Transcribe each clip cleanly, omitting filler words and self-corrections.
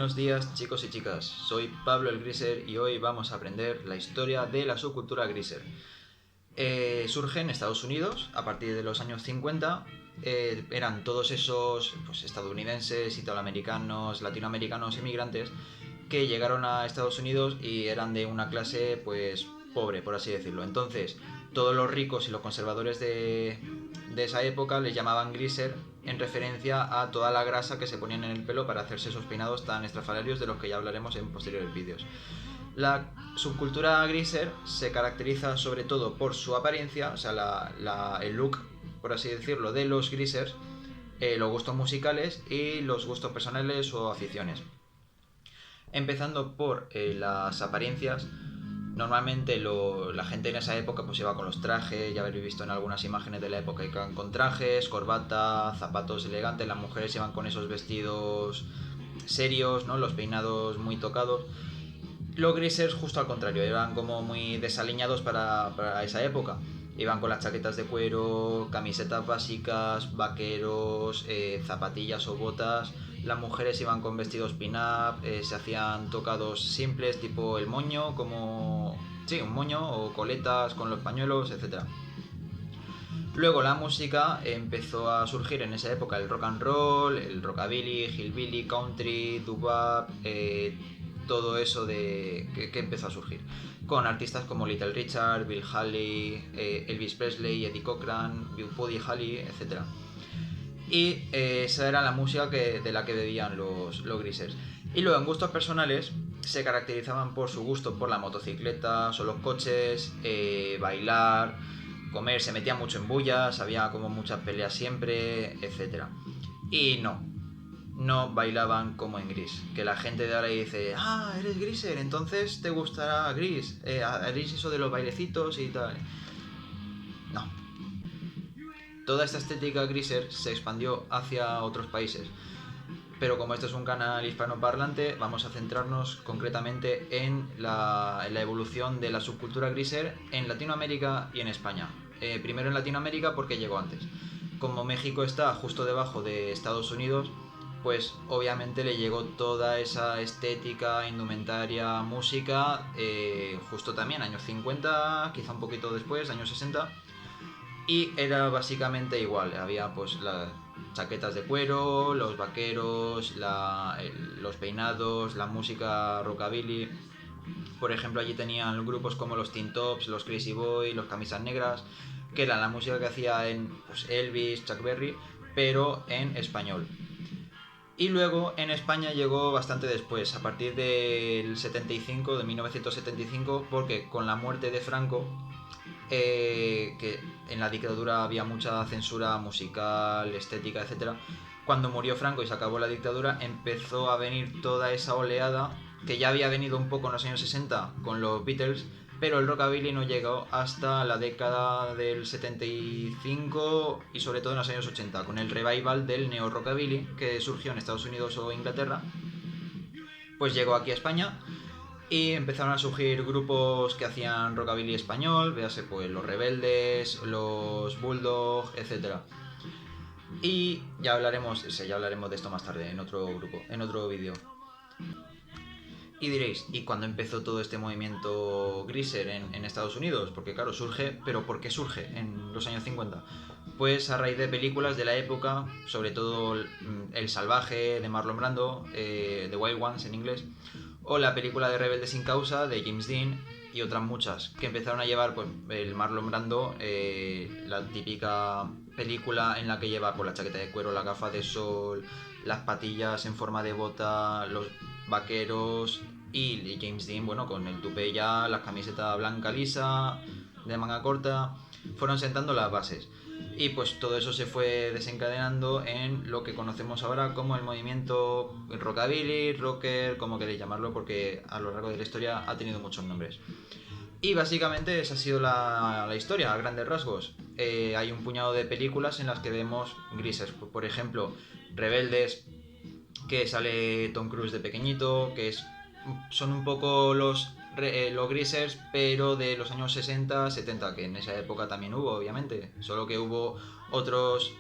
Buenos días, chicos y chicas, soy Pablo el Griser y hoy vamos a aprender la historia de la subcultura Griser. Surge en Estados Unidos a partir de los años 50. Eran todos esos estadounidenses, italoamericanos, latinoamericanos, inmigrantes que llegaron a Estados Unidos y eran de una clase pues pobre, por así decirlo. Entonces, todos los ricos y los conservadores de esa época les llamaban Griser en referencia a toda la grasa que se ponían en el pelo para hacerse esos peinados tan estrafalarios de los que ya hablaremos en posteriores vídeos. La subcultura Griser se caracteriza sobre todo por su apariencia, o sea, el look, por así decirlo, de los Grisers, los gustos musicales y los gustos personales o aficiones. Empezando por las apariencias, normalmente la gente en esa época pues iba con los trajes, ya habéis visto en algunas imágenes de la época, iban con trajes, corbata, zapatos elegantes, las mujeres iban con esos vestidos serios, ¿no? Los peinados muy tocados. Los Grisers justo al contrario, iban como muy desaliñados para esa época. Iban con las chaquetas de cuero, camisetas básicas, vaqueros, zapatillas o botas. Las mujeres iban con vestidos pin-up, se hacían tocados simples tipo el moño, como... Sí, un moño o coletas con los pañuelos, etc. Luego la música empezó a surgir en esa época, el rock and roll, el rockabilly, hillbilly, country, doo-wop, todo eso que empezó a surgir. Con artistas como Little Richard, Bill Haley, Elvis Presley, Eddie Cochran, Buddy Holly, etc. Y esa era la música de la que bebían los Grisers. Y luego en gustos personales se caracterizaban por su gusto por la motocicleta o los coches, bailar, comer, se metían mucho en bullas, había como muchas peleas siempre, etc. Y no bailaban como en Gris. Que la gente de ahora dice, ah, eres Griser, entonces te gustará Gris, haréis eso de los bailecitos y tal. No. Toda esta estética Griser se expandió hacia otros países. Pero como este es un canal hispanoparlante, vamos a centrarnos concretamente en la evolución de la subcultura Griser en Latinoamérica y en España. Primero en Latinoamérica porque llegó antes. Como México está justo debajo de Estados Unidos, pues obviamente le llegó toda esa estética, indumentaria, música, justo también años 50, quizá un poquito después, años 60, y era básicamente igual, había pues las chaquetas de cuero, los vaqueros, los peinados, la música rockabilly. Por ejemplo, allí tenían grupos como los Teen Tops, los Crazy Boys, los Camisas Negras, que era la música que hacía en pues, Elvis, Chuck Berry, pero en español. Y luego en España llegó bastante después, a partir del 75, de 1975, porque con la muerte de Franco, que en la dictadura había mucha censura musical, estética, etc. Cuando murió Franco y se acabó la dictadura, empezó a venir toda esa oleada que ya había venido un poco en los años 60 con los Beatles, pero el rockabilly no llegó hasta la década del 75 y sobre todo en los años 80, con el revival del neo-rockabilly que surgió en Estados Unidos o Inglaterra, pues llegó aquí a España y empezaron a surgir grupos que hacían rockabilly español, véase pues los Rebeldes, los Bulldog, etc. Y ya hablaremos de esto más tarde en otro grupo, en otro vídeo. Y diréis, ¿y cuándo empezó todo este movimiento Griser en Estados Unidos? Porque claro, surge, pero ¿por qué surge en los años 50? Pues a raíz de películas de la época, sobre todo El Salvaje de Marlon Brando, The Wild Ones en inglés, o la película de Rebelde sin causa de James Dean y otras muchas que empezaron a llevar pues el Marlon Brando, la típica película en la que lleva pues, la chaqueta de cuero, la gafa de sol, las patillas en forma de bota, los vaqueros, y James Dean, bueno, con el tupé ya, la camiseta blanca lisa, de manga corta, fueron sentando las bases. Y pues todo eso se fue desencadenando en lo que conocemos ahora como el movimiento rockabilly, rocker, como queréis llamarlo, porque a lo largo de la historia ha tenido muchos nombres. Y básicamente esa ha sido la historia, a grandes rasgos. Hay un puñado de películas en las que vemos Grises, por ejemplo, Rebeldes, que sale Tom Cruise de pequeñito, son un poco los Grisers, pero de los años 60, 70, que en esa época también hubo, obviamente, solo que hubo otros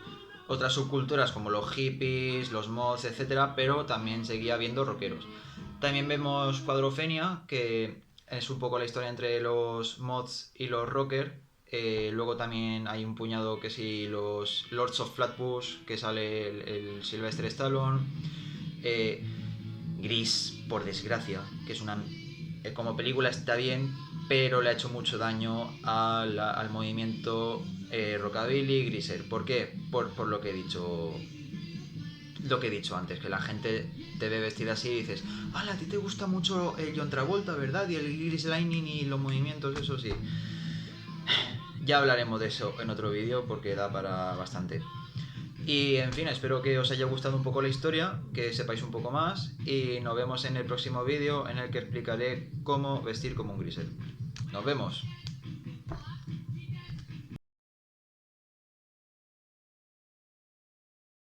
otras subculturas como los hippies, los mods, etcétera, pero también seguía habiendo rockeros. También vemos Cuadrofenia, que es un poco la historia entre los mods y los rockers. Luego también hay un puñado que sí, los Lords of Flatbush, que sale el Sylvester Stallone. Eh, Gris, por desgracia, que es una... como película está bien, pero le ha hecho mucho daño al movimiento rockabilly Griser. ¿Por qué? Por lo que he dicho antes, que la gente te ve vestida así y dices, ¡hala! A ti te gusta mucho el John Travolta, ¿verdad? Y el Gris Lightning y los movimientos, eso sí. Ya hablaremos de eso en otro vídeo porque da para bastante. Y en fin, espero que os haya gustado un poco la historia, que sepáis un poco más y nos vemos en el próximo vídeo en el que explicaré cómo vestir como un griser. Nos vemos.